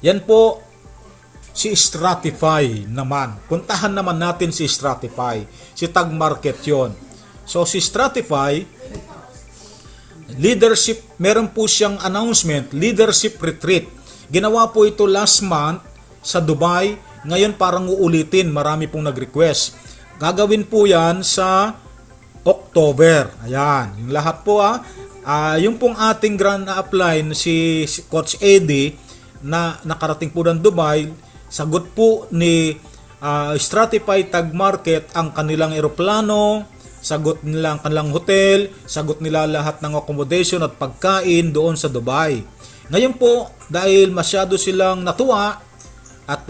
Yan po si Stratify naman. Puntahan naman natin si Stratify. Si Tag Market yon. So si Stratify, leadership, meron po siyang announcement, leadership retreat. Ginawa po ito last month sa Dubai. Ngayon parang uulitin, marami pong nag-request. Gagawin po yan sa October. Ayan, yung lahat po yung pong ating grand na-apply si Coach Eddie na nakarating po ng Dubai, sagot po ni Stratify Tag Market ang kanilang eroplano, sagot nila ang kanilang hotel, sagot nila lahat ng accommodation at pagkain doon sa Dubai. Ngayon po, dahil masyado silang natuwa at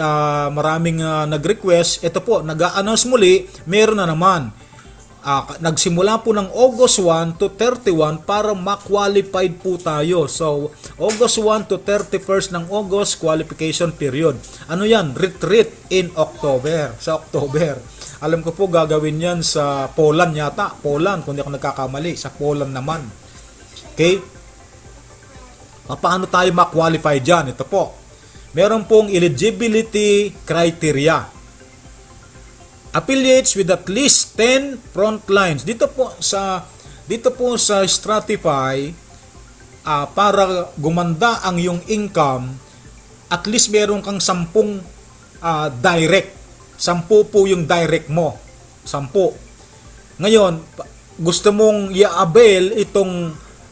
maraming nag-request, ito po, nag-a-announce muli, meron na naman. Nagsimula po ng August 1 to 31 para ma-qualified po tayo. So, August 1 to 31st ng August, qualification period. Ano yan? Retreat in October. Sa October. Alam ko po gagawin yan sa Poland yata. Poland, kung di ako nagkakamali. Sa Poland naman. Okay? Paano tayo ma-qualify dyan? Ito po. Meron pong eligibility criteria. Affiliates with at least 10 front lines. Dito po sa Stratify, para gumanda ang iyong income, at least meron kang 10 direct. 10 po yung direct mo. 10. Ngayon, gusto mong i-avail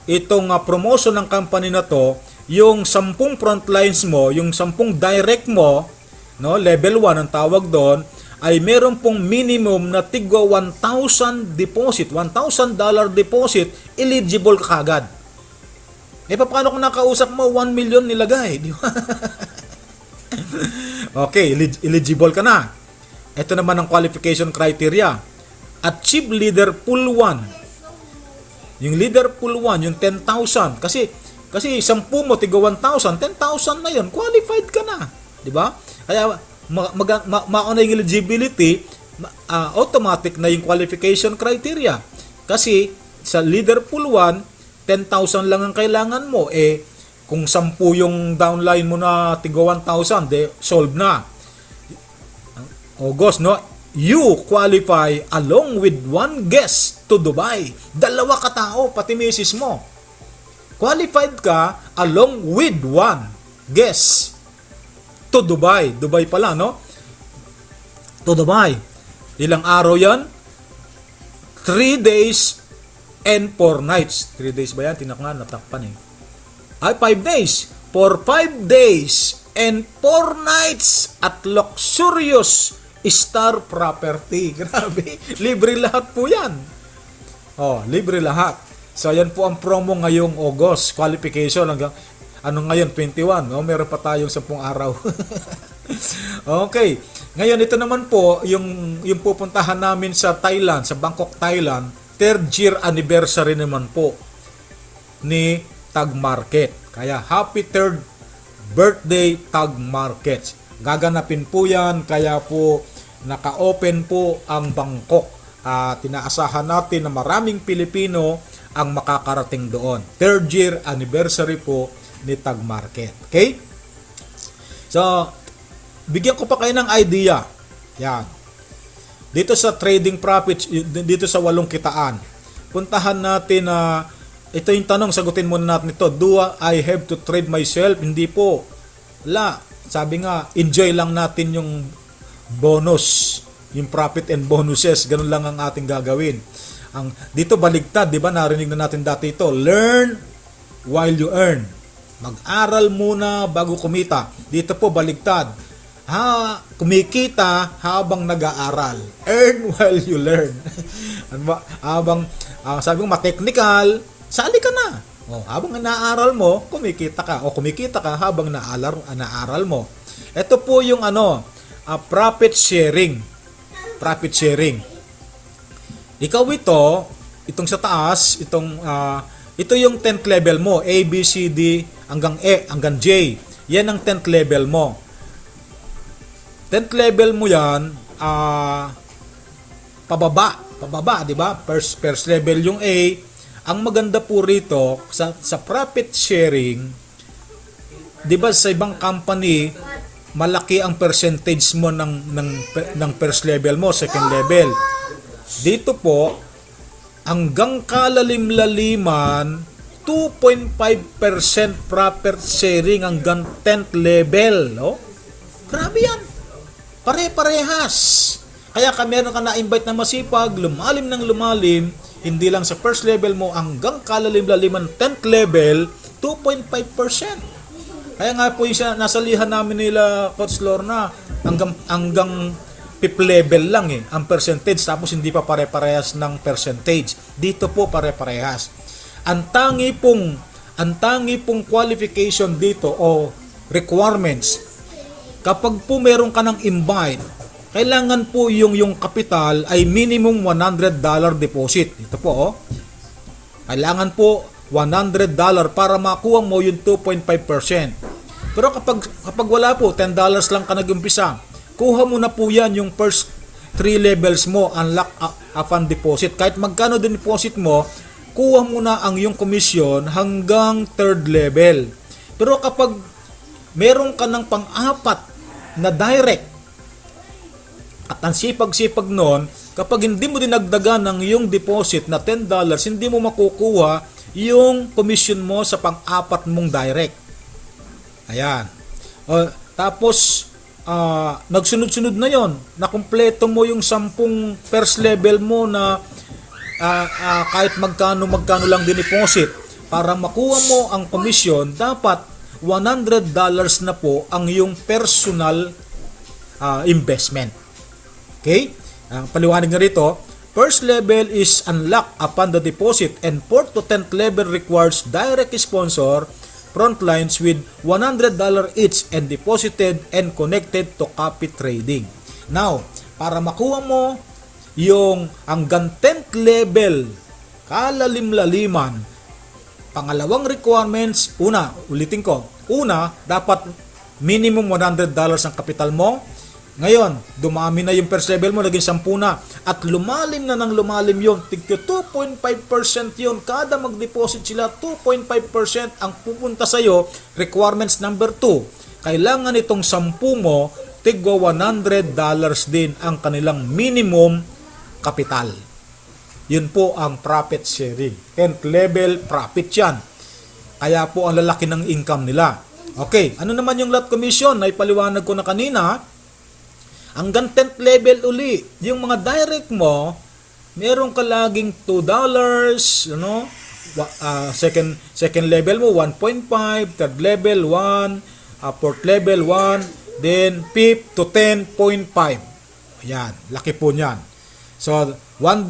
itong promotion ng company na to, yung 10 front lines mo, yung 10 direct mo, no, level 1 ang tawag doon, ay meron pong minimum na tigwa 1,000 deposit, $1,000 deposit, eligible ka agad. Paano kung nakausap mo, 1 million nilagay? Di ba? Okay, eligible ka na. Ito naman ang qualification criteria. Achieve leader pool 1. Yung leader pool 1, yung 10,000. Kasi 10 mo, tigwa 1,000, 10,000 na yun, qualified ka na. Di ba? Kaya, mauna yung eligibility, automatic na yung qualification criteria. Kasi sa leader pool 1, 10,000 lang ang kailangan mo. Kung 10 yung downline mo na tigo 1,000, solve na. August, no? You qualify along with one guest to Dubai. 2 katao, pati misis mo. Qualified ka along with one guest to Dubai. Dubai pala, no? To Dubai. Ilang araw yan? 3 days and 4 nights. 3 days ba yan? Tinak nga, natakpan 5 days. For 5 days and 4 nights at luxurious star property. Grabe. Libre lahat po yan. Libre lahat. So, yan po ang promo ngayong August. Qualification hanggang ngayon, 21. Meron pa tayong 10 araw. Okay. Ngayon, ito naman po, yung pupuntahan namin sa Thailand, sa Bangkok, Thailand, 3rd year anniversary naman po ni Tag Market. Kaya, happy 3rd birthday Tag Market. Gaganapin po yan, kaya po naka-open po ang Bangkok. Tinaasahan natin na maraming Pilipino ang makakarating doon. 3rd year anniversary po ni Tag Market. Okay? So, bigyan ko pa kayo ng idea. Yan. Dito sa trading profits, dito sa 8 kitaan, puntahan natin na ito yung tanong, sagutin muna natin ito. Do I have to trade myself? Hindi po. Wala. Sabi nga, enjoy lang natin yung bonus, yung profit and bonuses. Ganun lang ang ating gagawin. Dito baligtad, di ba? Narinig na natin dati ito. Learn while you earn. Mag-aral muna bago kumita. Dito po baligtad. Kumikita habang nag-aaral. Earn while you learn. Sabi ko ma-technical, sali ka na. Habang naaral mo, kumikita ka. Kumikita ka habang naaral mo. Ito po yung profit sharing. Profit sharing. Ikaw itong sa taas, ito yung 10th level mo, A, B, C, D, hanggang E, hanggang J. Yan ang 10th level mo. 10th level mo yan, pababa, di ba? First level yung A. Ang maganda po rito, sa profit sharing, 'Di ba sa ibang company, malaki ang percentage mo ng first level mo, second level. Dito po, hanggang kalalim-laliman, 2.5% profit sharing hanggang 10th level. Oh? Grabe yan. Pare-parehas. Kaya meron ka na-invite na masipag, lumalim ng lumalim, hindi lang sa first level mo, hanggang kalalim-laliman 10th level, 2.5%. Kaya nga po yung nasalihan namin nila Coach Lorna, hanggang fifth level lang ang percentage, tapos hindi pa pare-parehas ng percentage. Dito po pare-parehas. Ang tangi pong qualification dito o requirements, kapag po meron ka ng invite, kailangan po yung kapital ay minimum $100 deposit. Ito po, oh. Kailangan po $100 para makuha mo yung 2.5%. Pero kapag wala po, $10 lang ka nag-umpisa, kuha mo na po yan yung first 3 levels mo, unlock upon deposit. Kahit magkano din deposit mo, kuha mo na ang yung commission hanggang 3rd level. Pero kapag meron ka ng pang-apat na direct, at ang sipag-sipag nun, kapag hindi mo dinagdagan ng yung deposit na $10, hindi mo makukuha yung commission mo sa pang-apat mong direct. Ayan. Tapos, nagsunod-sunod na yon, na kumpleto mo yung 10 first level mo na kahit magkano lang din-deposit. Para makuha mo ang commission, dapat $100 na po ang yung personal investment. Okay? Ang paliwanag na rito, first level is unlocked upon the deposit and 4th to 10th level requires direct sponsor front lines with $100 each and deposited and connected to copy trading. Now, para makuha mo yung hanggang 10th level, kalalim-laliman, pangalawang requirements, ulitin ko, dapat minimum $100 ang kapital mo. Ngayon, dumami na yung first level mo, naging 10 na. At lumalim na ng lumalim yun. Tigyo 2.5% yun. Kada mag-deposit sila, 2.5% ang pupunta sa'yo. Requirements number 2. Kailangan itong 10 mo, tigwa $100 din ang kanilang minimum kapital. Yun po ang profit sharing. 10th level profit yan. Kaya po ang lalaki ng income nila. Okay, ano naman yung lot commission? Naipaliwanag ko na kanina. Hanggang 10th level uli, yung mga direct mo, meron ka laging $2, second level mo 1.5, third level 1, fourth level 1, then fifth to 10.5. Ayan, laki po niyan. So, $1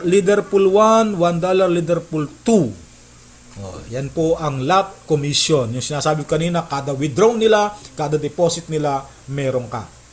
leader pool 1, $1 leader pool 2. Yan po ang lot commission. Yung sinasabi ko kanina, kada withdraw nila, kada deposit nila, meron ka.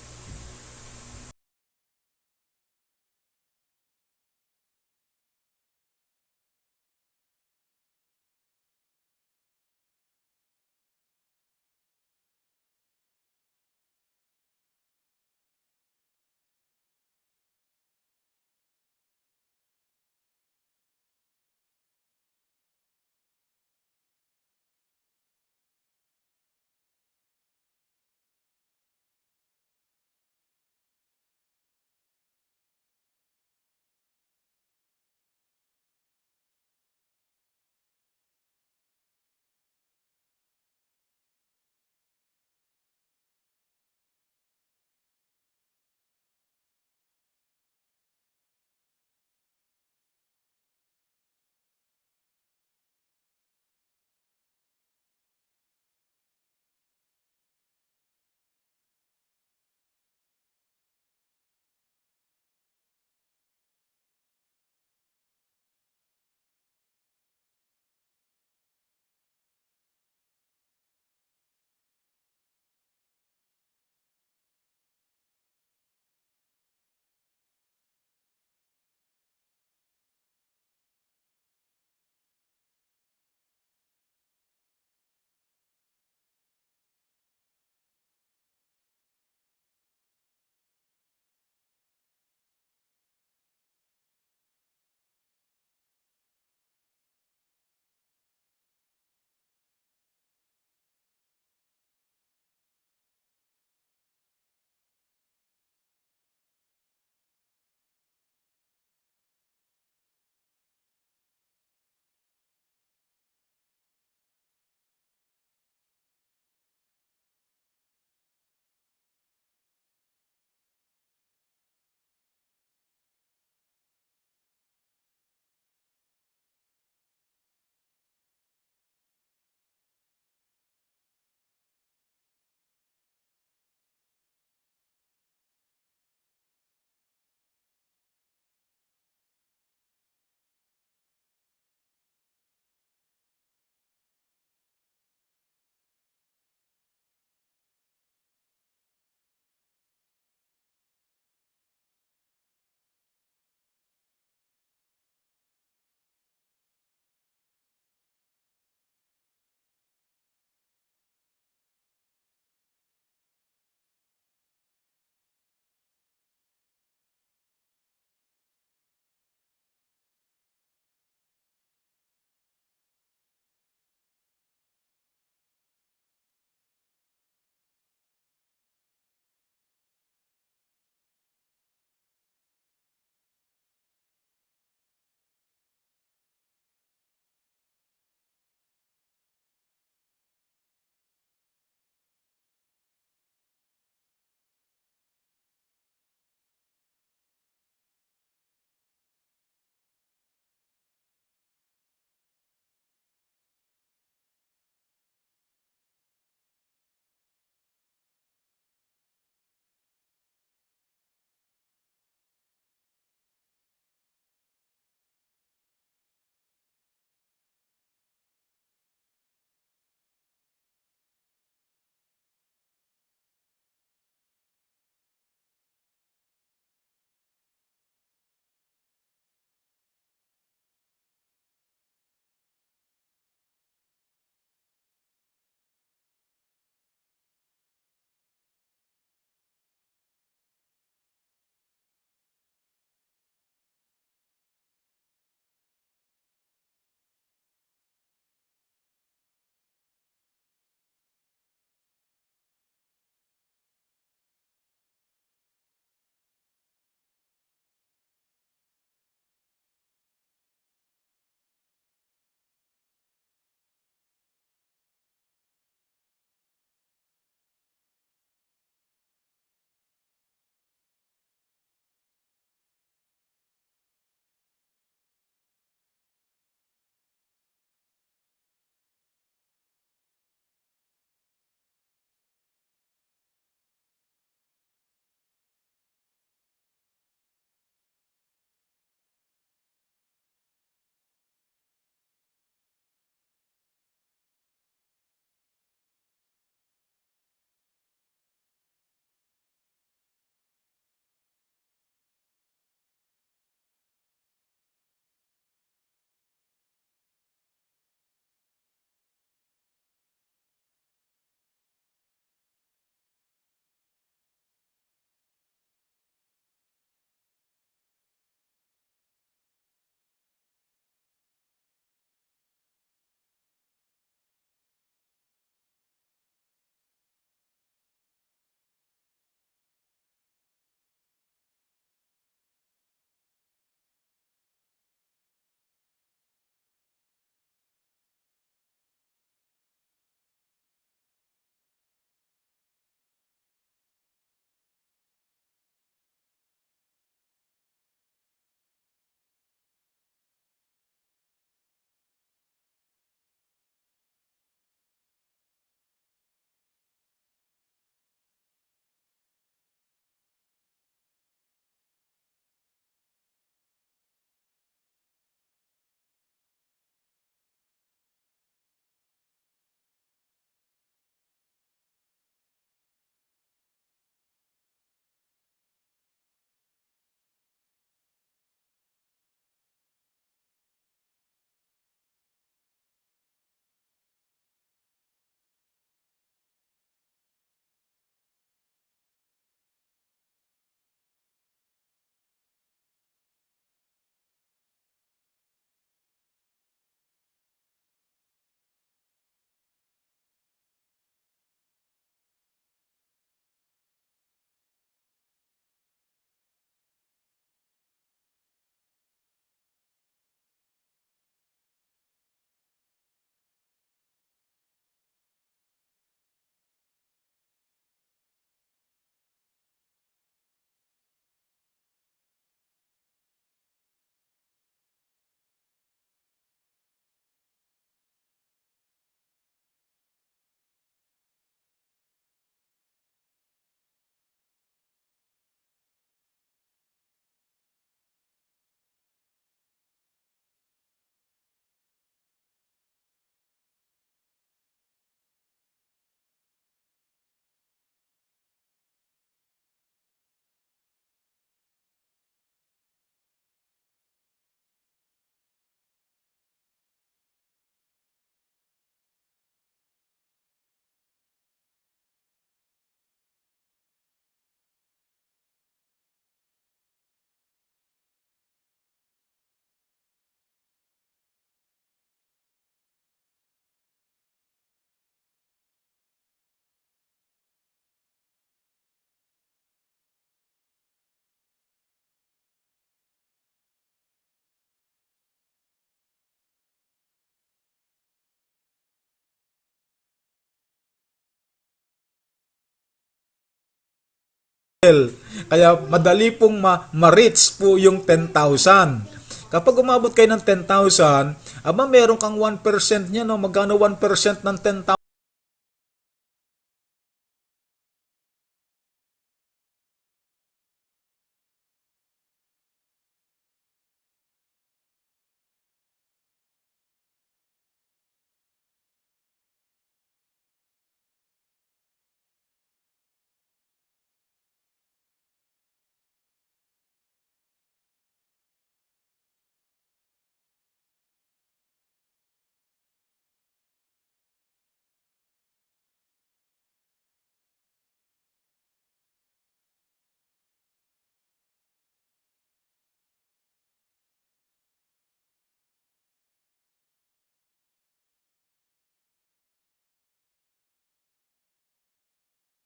Kaya madali pong ma-reach po yung 10,000. Kapag umabot kayo ng 10,000, aba meron kang 1% niya, no? Magkano 1% ng 10,000?